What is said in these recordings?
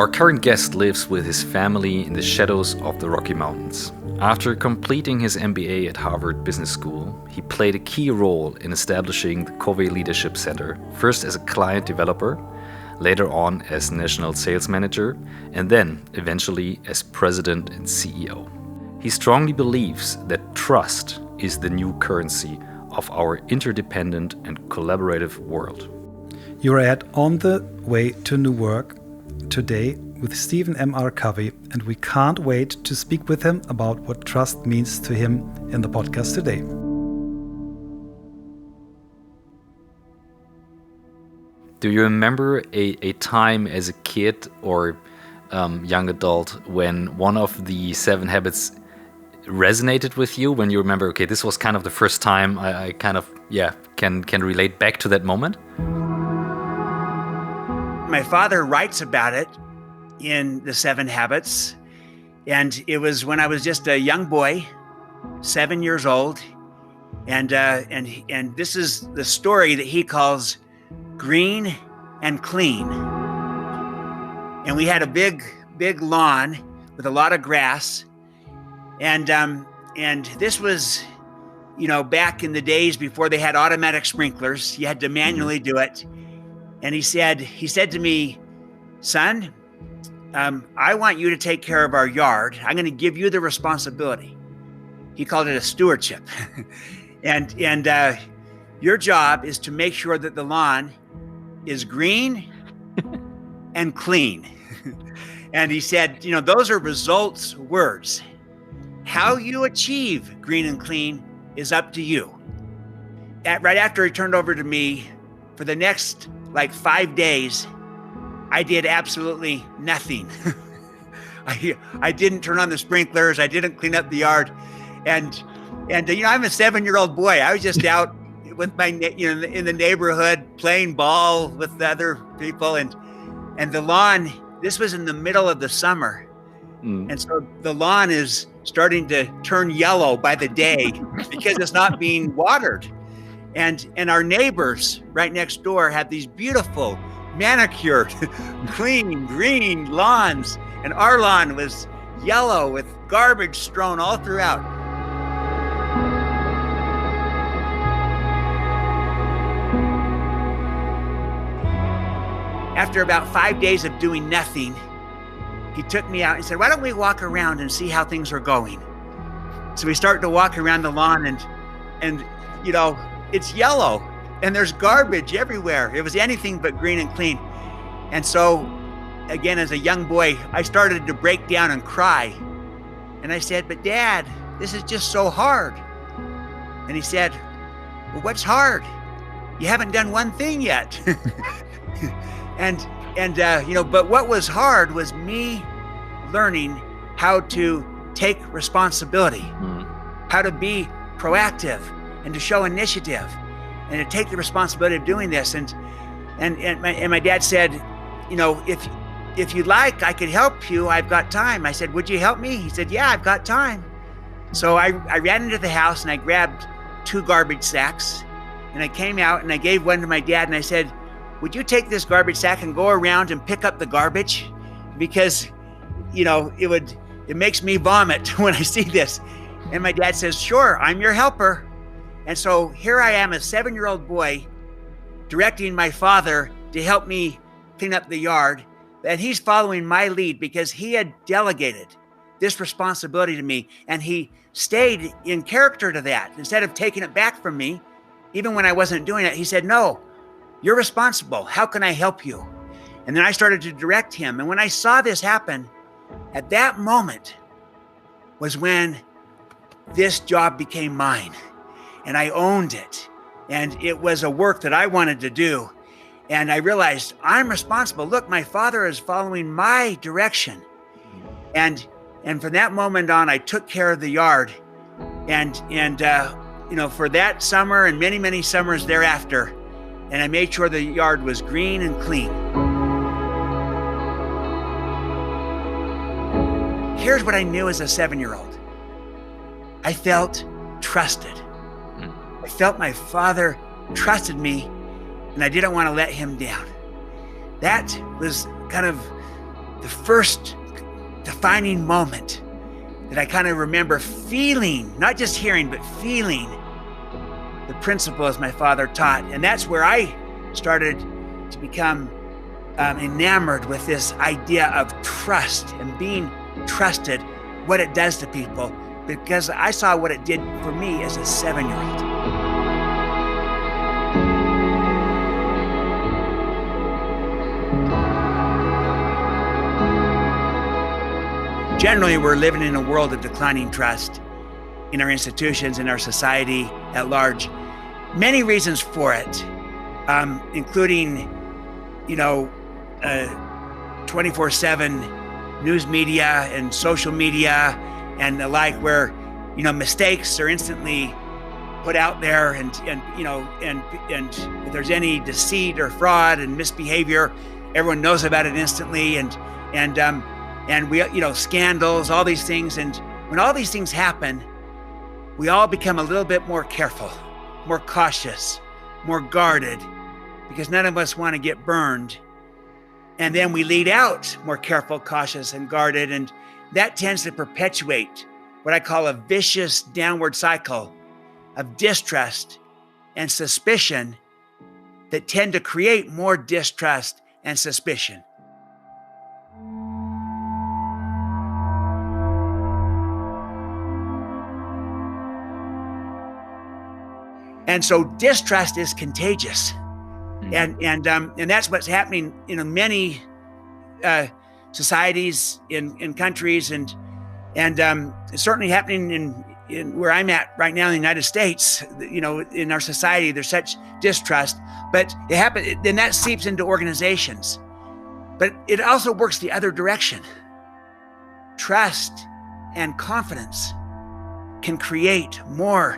Our current guest lives with his family in the shadows of the Rocky Mountains. After completing his MBA at Harvard Business School, he played a key role in establishing the Covey Leadership Center, first as a client developer, later on as national sales manager, and then eventually as president and CEO. He strongly believes that trust is the new currency of our interdependent and collaborative world. You're at On the Way to New Work today with Stephen M.R. Covey, and we can't wait to speak with him about what trust means to him in the podcast today. Do you remember a time as a kid or young adult when one of the 7 habits resonated with you, when you remember, okay, this was kind of the first time I kind of, can relate back to that moment? My father writes about it in the 7 Habits, and it was when I was just a young boy, 7 years old, and this is the story that he calls Green and Clean. And we had a big lawn with a lot of grass, and this was, back in the days before they had automatic sprinklers. You had to manually do it. And he said to me, "Son, I want you to take care of our yard. I'm going to give you the responsibility." He called it a stewardship. and your job is to make sure that the lawn is green and clean. And he said, those are results words. How you achieve green and clean is up to you. Right after he turned over to me, for the next 5 days, I did absolutely nothing. I didn't turn on the sprinklers. I didn't clean up the yard. And I'm a 7-year-old boy. I was just out with my, in the neighborhood playing ball with other people. And the lawn, this was in the middle of the summer. And so the lawn is starting to turn yellow by the day because it's not being watered. And our neighbors right next door had these beautiful, manicured, clean, green lawns. And our lawn was yellow with garbage strewn all throughout. After about 5 days of doing nothing, he took me out and said, "Why don't we walk around and see how things are going?" So we started to walk around the lawn and it's yellow and there's garbage everywhere. It was anything but green and clean. And so, again, as a young boy, I started to break down and cry. And I said, "But Dad, this is just so hard." And he said, "Well, what's hard? You haven't done one thing yet." But what was hard was me learning how to take responsibility, how to be proactive, and to show initiative, and to take the responsibility of doing this. And my dad said, if you'd like, I could help you. I've got time. I said, "Would you help me?" He said, "Yeah, I've got time." So I ran into the house and I grabbed 2 garbage sacks, and I came out and I gave one to my dad and I said, "Would you take this garbage sack and go around and pick up the garbage? Because, it makes me vomit when I see this." And my dad says, "Sure, I'm your helper." And so here I am, a 7-year-old boy, directing my father to help me clean up the yard. And he's following my lead because he had delegated this responsibility to me. And he stayed in character to that. Instead of taking it back from me, even when I wasn't doing it, he said, "No, you're responsible. How can I help you?" And then I started to direct him. And when I saw this happen, at that moment was when this job became mine. And I owned it. And it was a work that I wanted to do. And I realized I'm responsible. Look, my father is following my direction. And from that moment on, I took care of the yard. And for that summer and many, many summers thereafter, and I made sure the yard was green and clean. Here's what I knew as a 7-year-old. I felt trusted. I felt my father trusted me, and I didn't want to let him down. That was kind of the first defining moment that I kind of remember feeling, not just hearing, but feeling the principles my father taught. And that's where I started to become enamored with this idea of trust and being trusted, what it does to people, because I saw what it did for me as a 7-year-old. Generally, we're living in a world of declining trust in our institutions, in our society at large. Many reasons for it, including, 24/7 news media and social media and the like, where, mistakes are instantly put out there, and if there's any deceit or fraud and misbehavior, everyone knows about it instantly, and we, scandals, all these things. And when all these things happen, we all become a little bit more careful, more cautious, more guarded, because none of us want to get burned. And then we lead out more careful, cautious, and guarded. And that tends to perpetuate what I call a vicious downward cycle of distrust and suspicion that tend to create more distrust and suspicion. And so distrust is contagious. And that's what's happening in many societies, in countries, and it's certainly happening in where I'm at right now in the United States. In our society, there's such distrust, but it happens, then that seeps into organizations. But it also works the other direction. Trust and confidence can create more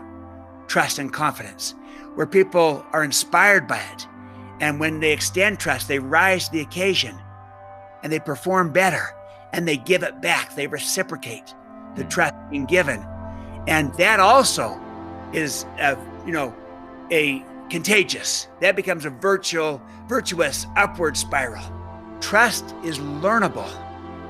trust and confidence, where people are inspired by it. And when they extend trust, they rise to the occasion and they perform better and they give it back. They reciprocate the trust being given. And that also is, a contagious. That becomes a virtuous upward spiral. Trust is learnable.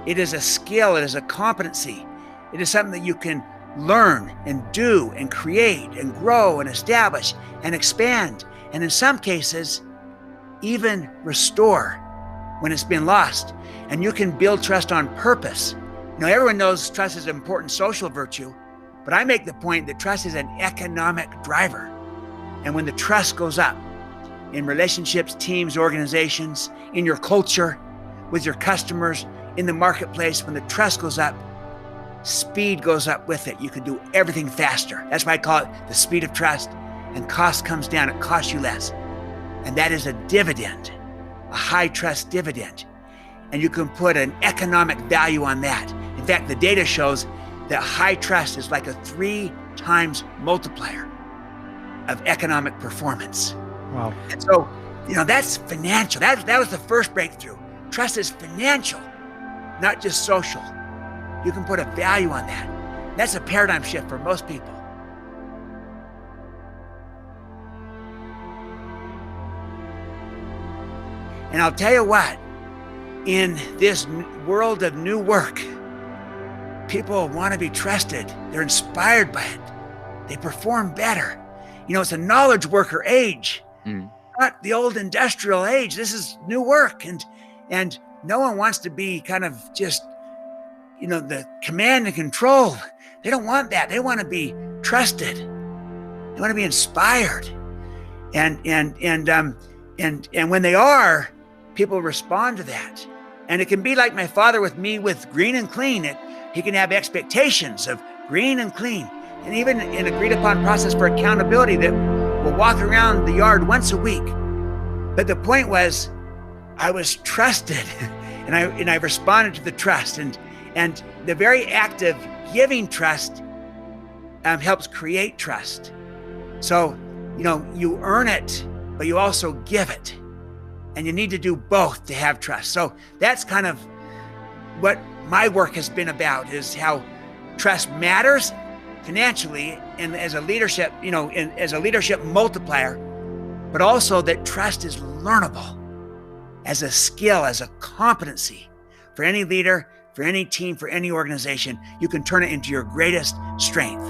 It is a skill. It is a competency. It is something that you can learn and do and create and grow and establish and expand. And in some cases, even restore when it's been lost. And you can build trust on purpose. Everyone knows trust is an important social virtue, but I make the point that trust is an economic driver. And when the trust goes up in relationships, teams, organizations, in your culture, with your customers, in the marketplace, when the trust goes up, speed goes up with it. You can do everything faster. That's why I call it the speed of trust. And cost comes down. It costs you less. And that is a dividend, a high trust dividend. And you can put an economic value on that. In fact, the data shows that high trust is like a 3 times multiplier of economic performance. Wow. And so, that's financial. That was the first breakthrough. Trust is financial, not just social. You can put a value on that. That's a paradigm shift for most people. And I'll tell you what, in this world of new work, people want to be trusted. They're inspired by it. They perform better. It's a knowledge worker age, not the old industrial age. This is new work. And no one wants to be kind of just, the command and control. They don't want that. They want to be trusted. They want to be inspired. And when they are, people respond to that. And it can be like my father with me with green and clean. He can have expectations of green and clean, and even an agreed upon process for accountability that we'll walk around the yard once a week. But the point was, I was trusted and I responded to the trust, and the very act of giving trust helps create trust. So, you earn it, but you also give it. And you need to do both to have trust. So that's kind of what my work has been about, is how trust matters financially and as a leadership, as a leadership multiplier, but also that trust is learnable as a skill, as a competency for any leader, for any team, for any organization. You can turn it into your greatest strength.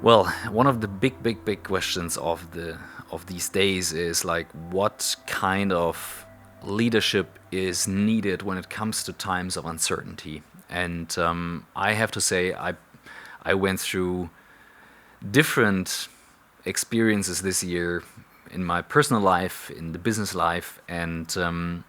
Well, one of the big questions of these days is like, what kind of leadership is needed when it comes to times of uncertainty? And I have to say, I went through different experiences this year in my personal life, in the business life, and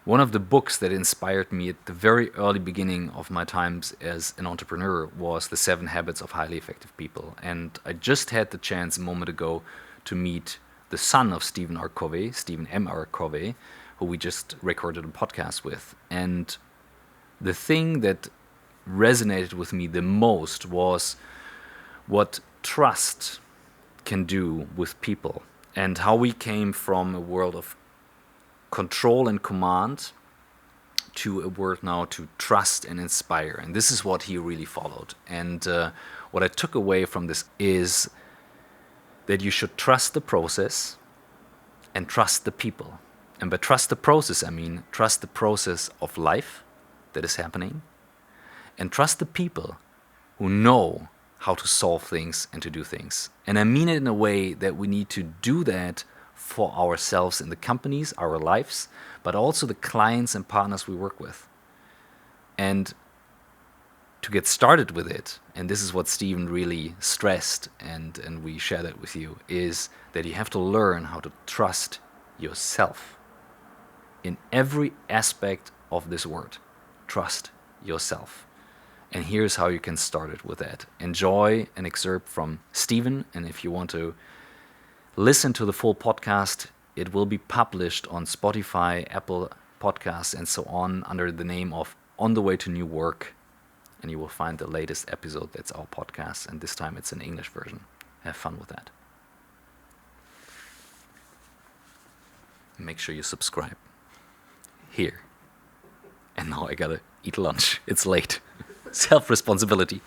one of the books that inspired me at the very early beginning of my times as an entrepreneur was The 7 Habits of Highly Effective People. And I just had the chance a moment ago to meet the son of Stephen R. Covey, Stephen M. R. Covey, who we just recorded a podcast with. And the thing that resonated with me the most was what trust can do with people, and how we came from a world of control and command to a word now to trust and inspire. And this is what he really followed. And what I took away from this is that you should trust the process and trust the people. And by trust the process, I mean trust the process of life that is happening, and trust the people who know how to solve things and to do things. And I mean it in a way that we need to do that for ourselves in the companies, our lives, but also the clients and partners we work with. And to get started with it, and this is what Stephen really stressed, and we share that with you, is that you have to learn how to trust yourself in every aspect of this word. Trust yourself. And here's how you can start it with that. Enjoy an excerpt from Stephen, and if you want to listen to the full podcast, it will be published on Spotify, Apple Podcasts, and so on under the name of On the Way to New Work. And you will find the latest episode. That's our podcast. And this time it's an English version. Have fun with that. Make sure you subscribe. Here. And now I gotta eat lunch. It's late. Self-responsibility.